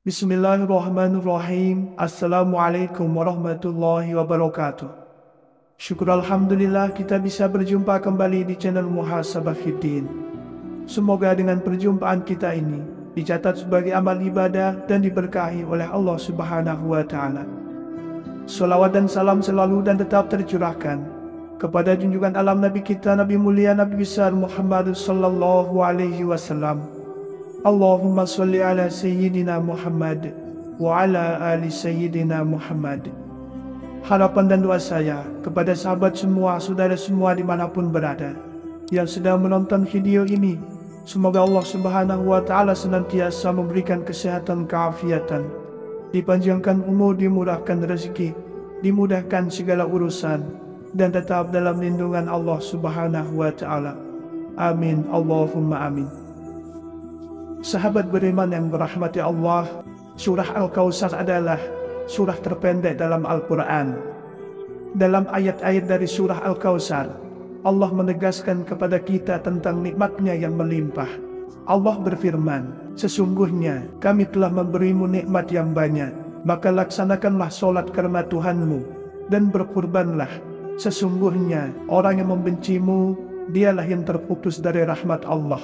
Bismillahirrahmanirrahim. Assalamualaikum warahmatullahi wabarakatuh. Syukur Alhamdulillah kita bisa berjumpa kembali di channel Muhasabah Fiddin. Semoga dengan perjumpaan kita ini dicatat sebagai amal ibadah dan diberkahi oleh Allah Subhanahu wa Ta'ala. Salawat dan salam selalu dan tetap tercurahkan kepada junjungan alam Nabi kita, Nabi mulia, Nabi besar Muhammad sallallahu alaihi wasallam. Allahumma salli ala Sayyidina Muhammad wa ala ali Sayyidina Muhammad. Harapan dan doa saya kepada sahabat semua, saudara semua dimanapun berada yang sedang menonton video ini, semoga Allah Subhanahu wa Ta'ala senantiasa memberikan kesehatan, keafiatan, dipanjangkan umur, dimurahkan rezeki, dimudahkan segala urusan, dan tetap dalam lindungan Allah Subhanahu wa Ta'ala. Amin, Allahumma amin. Sahabat beriman yang berahmati Allah, surah Al-Kautsar adalah surah terpendek dalam Al-Quran. Dalam ayat-ayat dari surah Al-Kautsar, Allah menegaskan kepada kita tentang nikmat-Nya yang melimpah. Allah berfirman, sesungguhnya kami telah memberimu nikmat yang banyak, maka laksanakanlah sholat karena Tuhanmu, dan berkurbanlah. Sesungguhnya orang yang membencimu, dialah yang terputus dari rahmat Allah.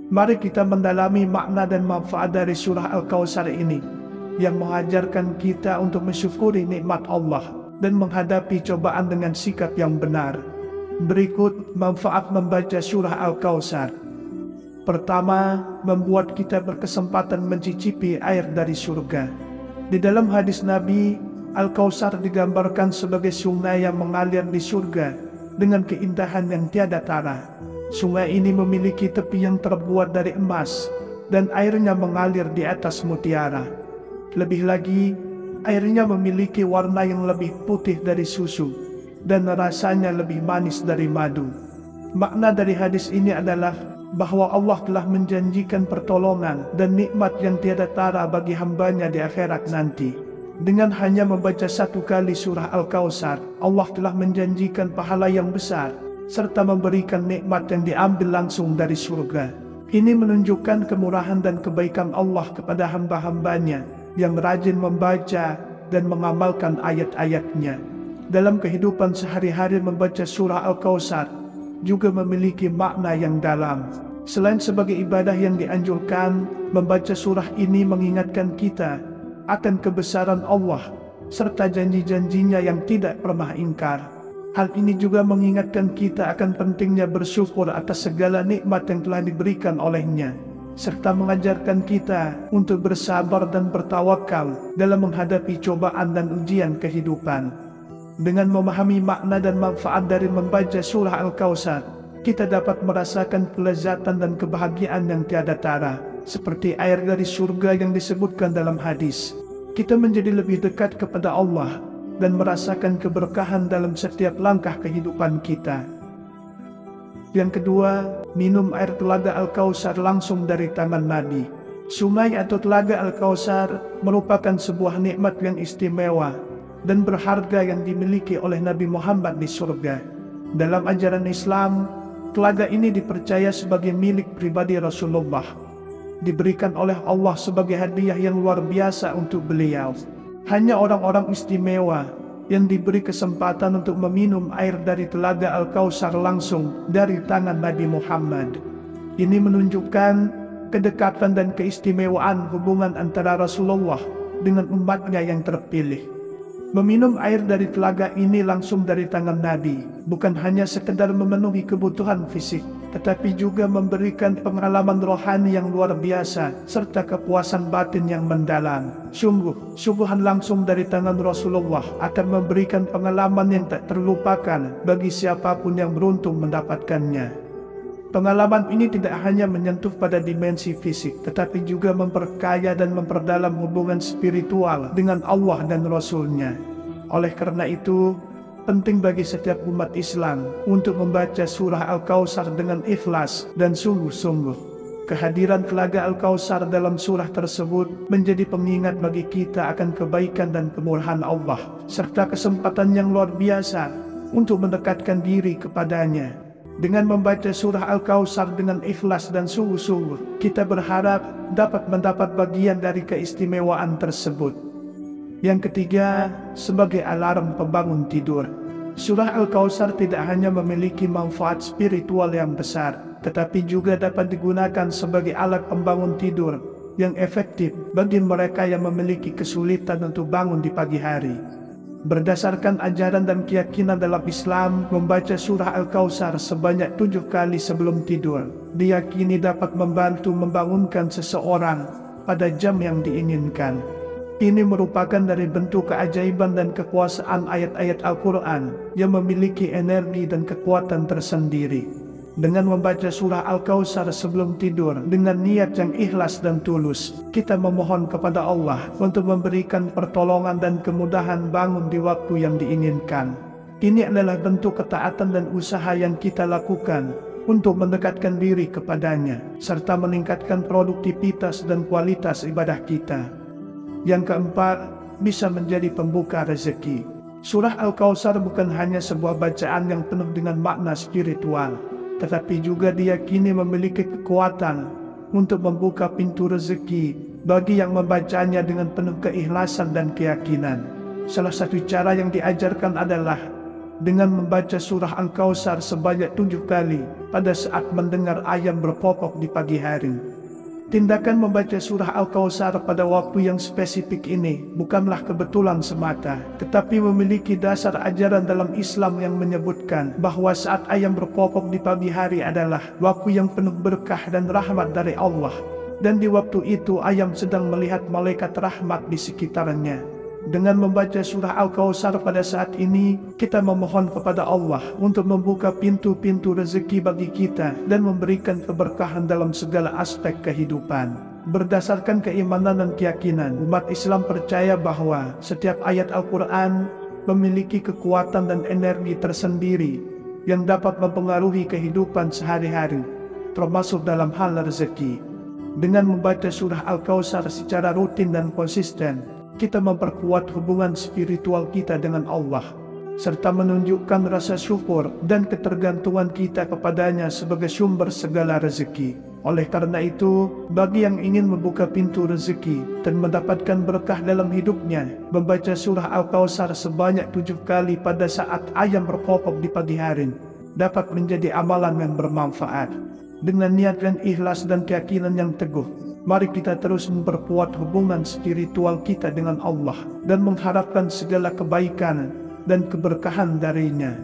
Mari kita mendalami makna dan manfaat dari surah Al-Kautsar ini yang mengajarkan kita untuk mensyukuri nikmat Allah dan menghadapi cobaan dengan sikap yang benar. Berikut manfaat membaca surah Al-Kautsar. Pertama, membuat kita berkesempatan mencicipi air dari surga. Di dalam hadis Nabi, Al-Kautsar digambarkan sebagai sungai yang mengalir di surga dengan keindahan yang tiada tara. Sungai ini memiliki tepi yang terbuat dari emas dan airnya mengalir di atas mutiara. Lebih lagi, airnya memiliki warna yang lebih putih dari susu dan rasanya lebih manis dari madu. Makna dari hadis ini adalah bahwa Allah telah menjanjikan pertolongan dan nikmat yang tiada tara bagi hambanya di akhirat nanti. Dengan hanya membaca satu kali surah Al-Kautsar, Allah telah menjanjikan pahala yang besar serta memberikan nikmat yang diambil langsung dari surga. Ini menunjukkan kemurahan dan kebaikan Allah kepada hamba-hambanya yang rajin membaca dan mengamalkan ayat-ayat-Nya. Dalam kehidupan sehari-hari, membaca surah Al-Kautsar juga memiliki makna yang dalam. Selain sebagai ibadah yang dianjurkan, membaca surah ini mengingatkan kita akan kebesaran Allah serta janji-janjinya yang tidak pernah ingkar. Hal ini juga mengingatkan kita akan pentingnya bersyukur atas segala nikmat yang telah diberikan oleh-Nya, serta mengajarkan kita untuk bersabar dan bertawakal dalam menghadapi cobaan dan ujian kehidupan. Dengan memahami makna dan manfaat dari membaca surah Al-Kautsar, kita dapat merasakan kelezatan dan kebahagiaan yang tiada tara, seperti air dari surga yang disebutkan dalam hadis. Kita menjadi lebih dekat kepada Allah dan merasakan keberkahan dalam setiap langkah kehidupan kita. Yang kedua, minum air telaga Al-Kautsar langsung dari tangan Nabi. Sungai atau telaga Al-Kautsar merupakan sebuah nikmat yang istimewa dan berharga yang dimiliki oleh Nabi Muhammad di surga. Dalam ajaran Islam, telaga ini dipercaya sebagai milik pribadi Rasulullah, diberikan oleh Allah sebagai hadiah yang luar biasa untuk beliau. Hanya orang-orang istimewa yang diberi kesempatan untuk meminum air dari telaga Al-Kautsar langsung dari tangan Nabi Muhammad. Ini menunjukkan kedekatan dan keistimewaan hubungan antara Rasulullah dengan umatnya yang terpilih. Meminum air dari telaga ini langsung dari tangan Nabi bukan hanya sekedar memenuhi kebutuhan fisik, tetapi juga memberikan pengalaman rohani yang luar biasa serta kepuasan batin yang mendalam. Sungguh, suguhan langsung dari tangan Rasulullah akan memberikan pengalaman yang tak terlupakan bagi siapapun yang beruntung mendapatkannya. Pengalaman ini tidak hanya menyentuh pada dimensi fisik, tetapi juga memperkaya dan memperdalam hubungan spiritual dengan Allah dan Rasul-Nya. Oleh karena itu, penting bagi setiap umat Islam untuk membaca surah Al-Kautsar dengan ikhlas dan sungguh-sungguh. Kehadiran telaga Al-Kautsar dalam surah tersebut menjadi pengingat bagi kita akan kebaikan dan kemurahan Allah, serta kesempatan yang luar biasa untuk mendekatkan diri kepadanya. Dengan membaca surah Al-Kautsar dengan ikhlas dan sungguh-sungguh, kita berharap dapat mendapat bagian dari keistimewaan tersebut. Yang ketiga, sebagai alarm pembangun tidur. Surah Al-Kautsar tidak hanya memiliki manfaat spiritual yang besar, tetapi juga dapat digunakan sebagai alat pembangun tidur yang efektif bagi mereka yang memiliki kesulitan untuk bangun di pagi hari. Berdasarkan ajaran dan keyakinan dalam Islam, membaca surah Al-Kautsar sebanyak 7 kali sebelum tidur diyakini dapat membantu membangunkan seseorang pada jam yang diinginkan. Ini merupakan dari bentuk keajaiban dan kekuasaan ayat-ayat Al-Quran yang memiliki energi dan kekuatan tersendiri. Dengan membaca surah Al-Kautsar sebelum tidur dengan niat yang ikhlas dan tulus, kita memohon kepada Allah untuk memberikan pertolongan dan kemudahan bangun di waktu yang diinginkan. Ini adalah bentuk ketaatan dan usaha yang kita lakukan untuk mendekatkan diri kepadanya, serta meningkatkan produktivitas dan kualitas ibadah kita. Yang keempat, bisa menjadi pembuka rezeki. Surah Al-Kautsar bukan hanya sebuah bacaan yang penuh dengan makna spiritual, tetapi juga diyakini memiliki kekuatan untuk membuka pintu rezeki bagi yang membacanya dengan penuh keikhlasan dan keyakinan. Salah satu cara yang diajarkan adalah dengan membaca surah Al-Kautsar sebanyak 7 kali pada saat mendengar ayam berkokok di pagi hari. Tindakan membaca surah Al-Kautsar pada waktu yang spesifik ini bukanlah kebetulan semata, tetapi memiliki dasar ajaran dalam Islam yang menyebutkan bahwa saat ayam berkokok di pagi hari adalah waktu yang penuh berkah dan rahmat dari Allah. Dan di waktu itu ayam sedang melihat malaikat rahmat di sekitarnya. Dengan membaca surah Al-Kautsar pada saat ini, kita memohon kepada Allah untuk membuka pintu-pintu rezeki bagi kita dan memberikan keberkahan dalam segala aspek kehidupan. Berdasarkan keimanan dan keyakinan, umat Islam percaya bahwa setiap ayat Al-Quran memiliki kekuatan dan energi tersendiri yang dapat mempengaruhi kehidupan sehari-hari, termasuk dalam hal rezeki. Dengan membaca surah Al-Kautsar secara rutin dan konsisten, kita memperkuat hubungan spiritual kita dengan Allah, serta menunjukkan rasa syukur dan ketergantungan kita kepadanya sebagai sumber segala rezeki. Oleh karena itu, bagi yang ingin membuka pintu rezeki dan mendapatkan berkah dalam hidupnya, membaca surah Al-Kautsar sebanyak 7 kali pada saat ayam berkokok di pagi hari dapat menjadi amalan yang bermanfaat. Dengan niat dan ikhlas dan keyakinan yang teguh, mari kita terus memperkuat hubungan spiritual kita dengan Allah dan mengharapkan segala kebaikan dan keberkahan darinya.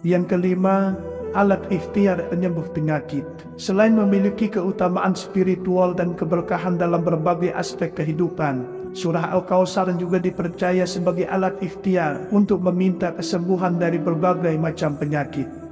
Yang kelima, alat ikhtiar penyembuh penyakit. Selain memiliki keutamaan spiritual dan keberkahan dalam berbagai aspek kehidupan, surah Al-Kautsar juga dipercaya sebagai alat ikhtiar untuk meminta kesembuhan dari berbagai macam penyakit.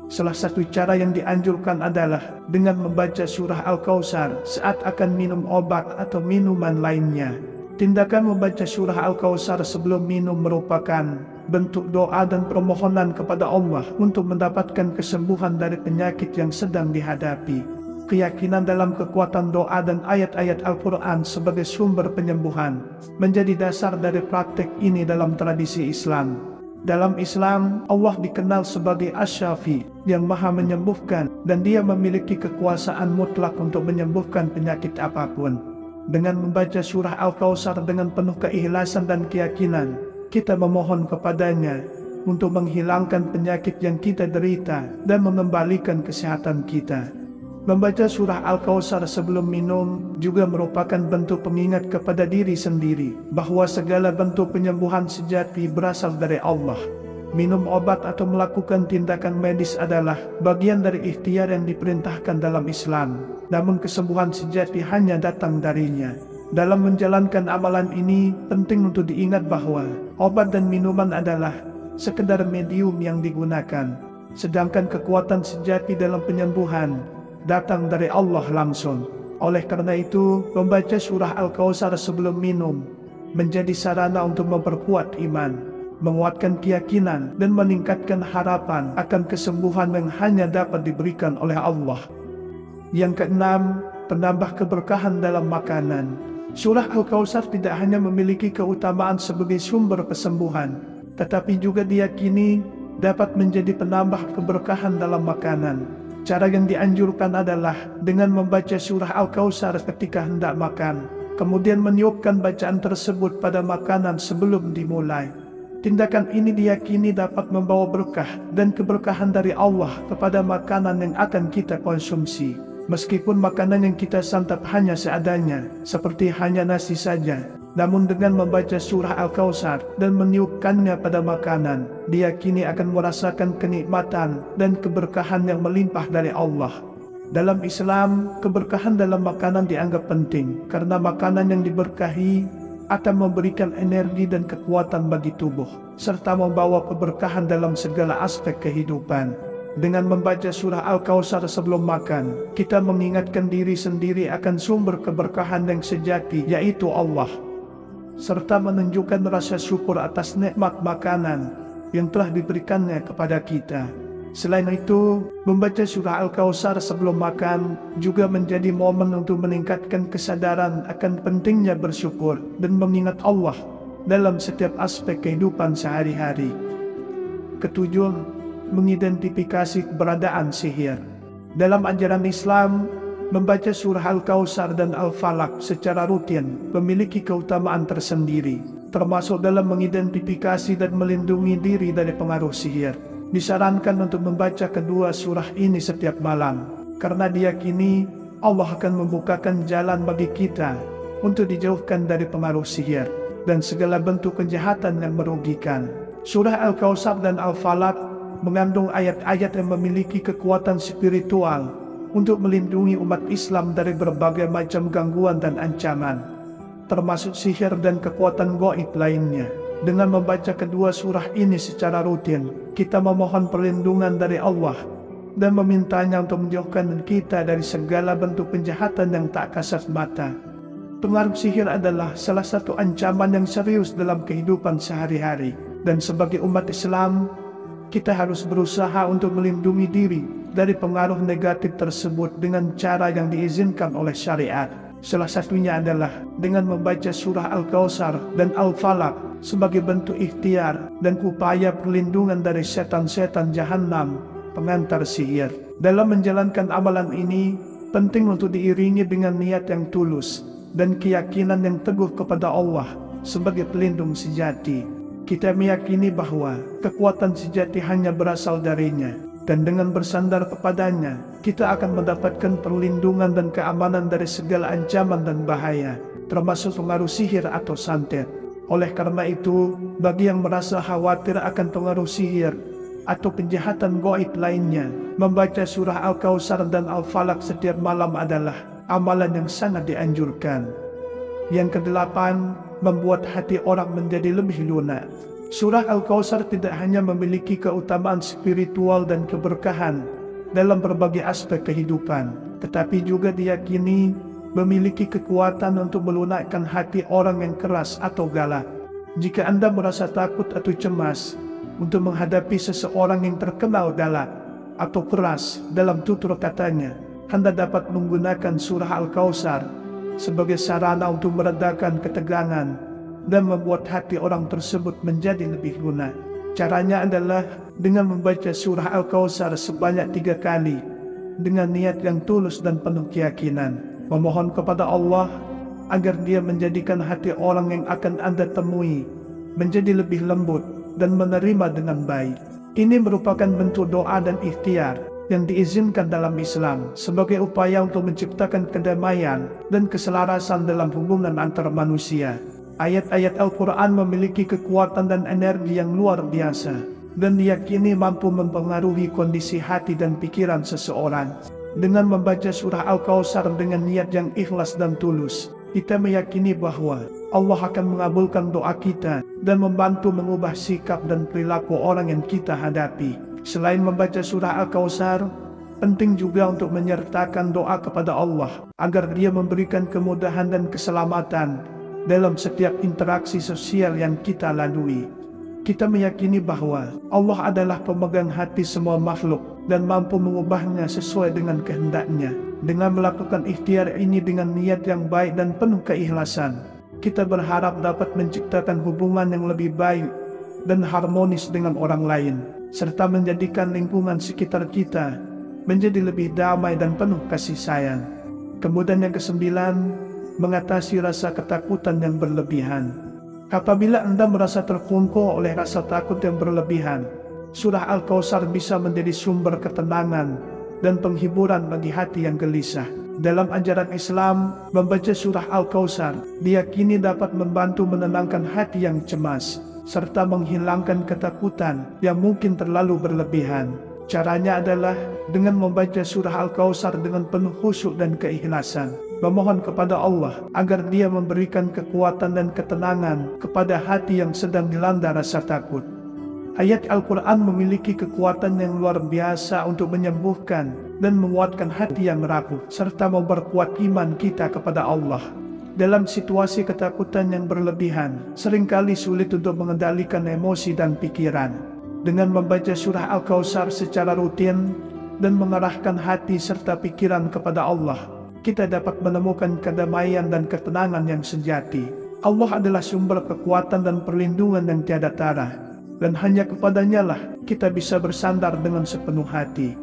Salah satu cara yang dianjurkan adalah dengan membaca surah Al-Kautsar saat akan minum obat atau minuman lainnya. Tindakan membaca surah Al-Kautsar sebelum minum merupakan bentuk doa dan permohonan kepada Allah untuk mendapatkan kesembuhan dari penyakit yang sedang dihadapi. Keyakinan dalam kekuatan doa dan ayat-ayat Al-Quran sebagai sumber penyembuhan menjadi dasar dari praktek ini dalam tradisi Islam. Dalam Islam, Allah dikenal sebagai Asy-Syafi, yang maha menyembuhkan, dan Dia memiliki kekuasaan mutlak untuk menyembuhkan penyakit apapun. Dengan membaca surah Al-Kautsar dengan penuh keikhlasan dan keyakinan, kita memohon kepadanya untuk menghilangkan penyakit yang kita derita dan mengembalikan kesehatan kita. Membaca surah Al-Kautsar sebelum minum juga merupakan bentuk pengingat kepada diri sendiri bahwa segala bentuk penyembuhan sejati berasal dari Allah. Minum obat atau melakukan tindakan medis adalah bagian dari ikhtiar yang diperintahkan dalam Islam, namun kesembuhan sejati hanya datang darinya. Dalam menjalankan amalan ini, penting untuk diingat bahwa obat dan minuman adalah sekedar medium yang digunakan, sedangkan kekuatan sejati dalam penyembuhan datang dari Allah langsung. Oleh karena itu, membaca surah Al-Kautsar sebelum minum menjadi sarana untuk memperkuat iman, menguatkan keyakinan dan meningkatkan harapan akan kesembuhan yang hanya dapat diberikan oleh Allah. Yang keenam, penambah keberkahan dalam makanan. Surah Al-Kautsar tidak hanya memiliki keutamaan sebagai sumber kesembuhan, tetapi juga diyakini dapat menjadi penambah keberkahan dalam makanan. Cara yang dianjurkan adalah dengan membaca surah Al-Kautsar ketika hendak makan, kemudian meniupkan bacaan tersebut pada makanan sebelum dimulai. Tindakan ini diyakini dapat membawa berkah dan keberkahan dari Allah kepada makanan yang akan kita konsumsi. Meskipun makanan yang kita santap hanya seadanya, seperti hanya nasi saja, namun dengan membaca surah Al-Kautsar dan meniupkannya pada makanan, diyakini akan merasakan kenikmatan dan keberkahan yang melimpah dari Allah. Dalam Islam, keberkahan dalam makanan dianggap penting karena makanan yang diberkahi akan memberikan energi dan kekuatan bagi tubuh, serta membawa keberkahan dalam segala aspek kehidupan. Dengan membaca surah Al-Kautsar sebelum makan, kita mengingatkan diri sendiri akan sumber keberkahan yang sejati, yaitu Allah, serta menunjukkan rasa syukur atas nikmat makanan yang telah diberikannya kepada kita. Selain itu, membaca surah Al-Kautsar sebelum makan juga menjadi momen untuk meningkatkan kesadaran akan pentingnya bersyukur dan mengingat Allah dalam setiap aspek kehidupan sehari-hari. Ketujuh, mengidentifikasi keberadaan sihir. Dalam ajaran Islam, membaca surah Al-Kautsar dan Al-Falaq secara rutin memiliki keutamaan tersendiri, termasuk dalam mengidentifikasi dan melindungi diri dari pengaruh sihir. Disarankan untuk membaca kedua surah ini setiap malam, karena diyakini Allah akan membukakan jalan bagi kita untuk dijauhkan dari pengaruh sihir dan segala bentuk kejahatan yang merugikan. Surah Al-Kautsar dan Al-Falaq mengandung ayat-ayat yang memiliki kekuatan spiritual untuk melindungi umat Islam dari berbagai macam gangguan dan ancaman, termasuk sihir dan kekuatan gaib lainnya. Dengan membaca kedua surah ini secara rutin, kita memohon perlindungan dari Allah dan memintanya untuk menjauhkan kita dari segala bentuk penjahatan yang tak kasat mata. Pengaruh sihir adalah salah satu ancaman yang serius dalam kehidupan sehari-hari, dan sebagai umat Islam, kita harus berusaha untuk melindungi diri dari pengaruh negatif tersebut dengan cara yang diizinkan oleh syariat. Salah satunya adalah dengan membaca surah Al-Kautsar dan Al-Falaq sebagai bentuk ikhtiar dan upaya perlindungan dari setan-setan jahanam, pengantar sihir. Dalam menjalankan amalan ini, penting untuk diiringi dengan niat yang tulus dan keyakinan yang teguh kepada Allah sebagai pelindung sejati. Kita meyakini bahwa kekuatan sejati hanya berasal darinya, dan dengan bersandar kepadanya, kita akan mendapatkan perlindungan dan keamanan dari segala ancaman dan bahaya, termasuk pengaruh sihir atau santet. Oleh karena itu, bagi yang merasa khawatir akan pengaruh sihir atau penjahatan gaib lainnya, membaca surah Al-Kautsar dan Al-Falaq setiap malam adalah amalan yang sangat dianjurkan. Yang kedelapan, membuat hati orang menjadi lebih lunak. Surah Al-Kautsar tidak hanya memiliki keutamaan spiritual dan keberkahan dalam berbagai aspek kehidupan, tetapi juga diyakini memiliki kekuatan untuk melunakkan hati orang yang keras atau galak. Jika Anda merasa takut atau cemas untuk menghadapi seseorang yang terkenal galak atau keras dalam tutur katanya, Anda dapat menggunakan surah Al-Kautsar sebagai sarana untuk meredakan ketegangan dan membuat hati orang tersebut menjadi lebih lunak. Caranya adalah dengan membaca surah Al-Kautsar sebanyak 3 kali dengan niat yang tulus dan penuh keyakinan, memohon kepada Allah agar Dia menjadikan hati orang yang akan Anda temui menjadi lebih lembut dan menerima dengan baik. Ini merupakan bentuk doa dan ikhtiar yang diizinkan dalam Islam sebagai upaya untuk menciptakan kedamaian dan keselarasan dalam hubungan antar manusia. Ayat-ayat Al-Quran memiliki kekuatan dan energi yang luar biasa dan diyakini mampu mempengaruhi kondisi hati dan pikiran seseorang. Dengan membaca surah Al-Kautsar dengan niat yang ikhlas dan tulus, kita meyakini bahwa Allah akan mengabulkan doa kita dan membantu mengubah sikap dan perilaku orang yang kita hadapi. Selain membaca surah Al-Kautsar, penting juga untuk menyertakan doa kepada Allah agar Dia memberikan kemudahan dan keselamatan dalam setiap interaksi sosial yang kita lalui. Kita meyakini bahwa Allah adalah pemegang hati semua makhluk dan mampu mengubahnya sesuai dengan kehendaknya. Dengan melakukan ikhtiar ini dengan niat yang baik dan penuh keikhlasan, kita berharap dapat menciptakan hubungan yang lebih baik dan harmonis dengan orang lain, serta menjadikan lingkungan sekitar kita menjadi lebih damai dan penuh kasih sayang. Kemudian yang kesembilan, mengatasi rasa ketakutan yang berlebihan. Apabila Anda merasa terkungkung oleh rasa takut yang berlebihan, surah Al-Kautsar bisa menjadi sumber ketenangan dan penghiburan bagi hati yang gelisah. Dalam ajaran Islam, membaca surah Al-Kautsar diyakini dapat membantu menenangkan hati yang cemas, serta menghilangkan ketakutan yang mungkin terlalu berlebihan. Caranya adalah dengan membaca surah Al-Kautsar dengan penuh khusyuk dan keikhlasan, memohon kepada Allah agar Dia memberikan kekuatan dan ketenangan kepada hati yang sedang dilanda rasa takut. Ayat Al-Quran memiliki kekuatan yang luar biasa untuk menyembuhkan dan menguatkan hati yang rapuh, serta memperkuat iman kita kepada Allah. Dalam situasi ketakutan yang berlebihan, seringkali sulit untuk mengendalikan emosi dan pikiran. Dengan membaca surah Al-Kautsar secara rutin dan mengarahkan hati serta pikiran kepada Allah, kita dapat menemukan kedamaian dan ketenangan yang sejati. Allah adalah sumber kekuatan dan perlindungan yang tiada tara, dan hanya kepadanya lah kita bisa bersandar dengan sepenuh hati.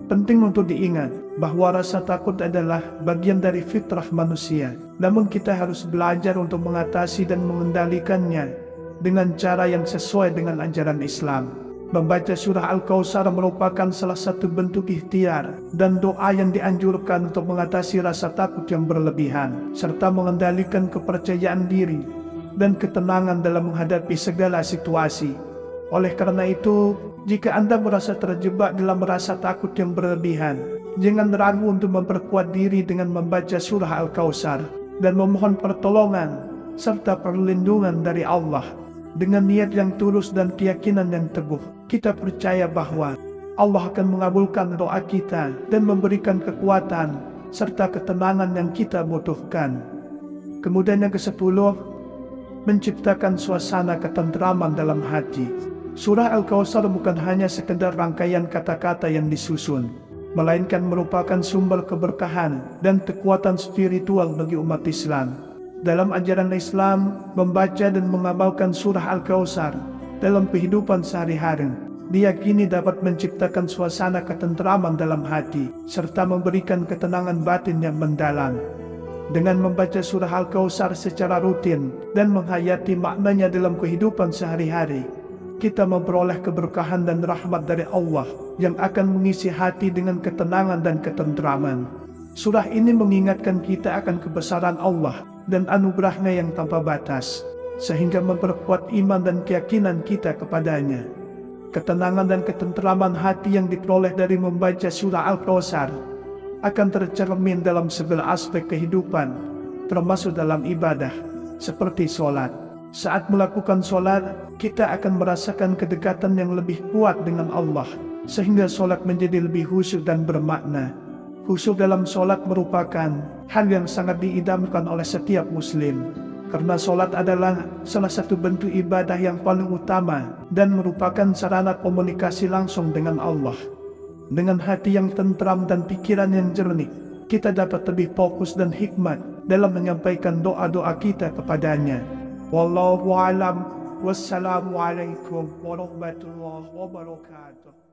Penting untuk diingat bahwa rasa takut adalah bagian dari fitrah manusia, namun kita harus belajar untuk mengatasi dan mengendalikannya dengan cara yang sesuai dengan ajaran Islam. Membaca surah Al-Kautsar merupakan salah satu bentuk ikhtiar dan doa yang dianjurkan untuk mengatasi rasa takut yang berlebihan, serta mengendalikan kepercayaan diri dan ketenangan dalam menghadapi segala situasi. Oleh karena itu, jika Anda merasa terjebak dalam rasa takut yang berlebihan, jangan ragu untuk memperkuat diri dengan membaca surah Al-Kautsar dan memohon pertolongan serta perlindungan dari Allah. Dengan niat yang tulus dan keyakinan yang teguh, kita percaya bahwa Allah akan mengabulkan doa kita dan memberikan kekuatan serta ketenangan yang kita butuhkan. Kemudian yang ke-10, menciptakan suasana ketentraman dalam hati. Surah Al-Kautsar bukan hanya sekedar rangkaian kata-kata yang disusun, melainkan merupakan sumber keberkahan dan kekuatan spiritual bagi umat Islam. Dalam ajaran Islam, membaca dan mengamalkan surah Al-Kautsar dalam kehidupan sehari-hari diyakini dapat menciptakan suasana ketentraman dalam hati, serta memberikan ketenangan batin yang mendalam. Dengan membaca surah Al-Kautsar secara rutin dan menghayati maknanya dalam kehidupan sehari-hari, kita memperoleh keberkahan dan rahmat dari Allah yang akan mengisi hati dengan ketenangan dan ketentraman. Surah ini mengingatkan kita akan kebesaran Allah dan anugerahnya yang tanpa batas, sehingga memperkuat iman dan keyakinan kita kepadanya. Ketenangan dan ketentraman hati yang diperoleh dari membaca surah Al-Kautsar akan tercermin dalam segala aspek kehidupan, termasuk dalam ibadah, seperti sholat. Saat melakukan sholat, kita akan merasakan kedekatan yang lebih kuat dengan Allah, sehingga sholat menjadi lebih khusyuk dan bermakna. Khusyuk dalam sholat merupakan hal yang sangat diidamkan oleh setiap muslim, karena sholat adalah salah satu bentuk ibadah yang paling utama dan merupakan sarana komunikasi langsung dengan Allah. Dengan hati yang tentram dan pikiran yang jernih, kita dapat lebih fokus dan hikmat dalam menyampaikan doa-doa kita kepadanya. Wallahu a'lam. Wassalamualaikum warahmatullahi wabarakatuh.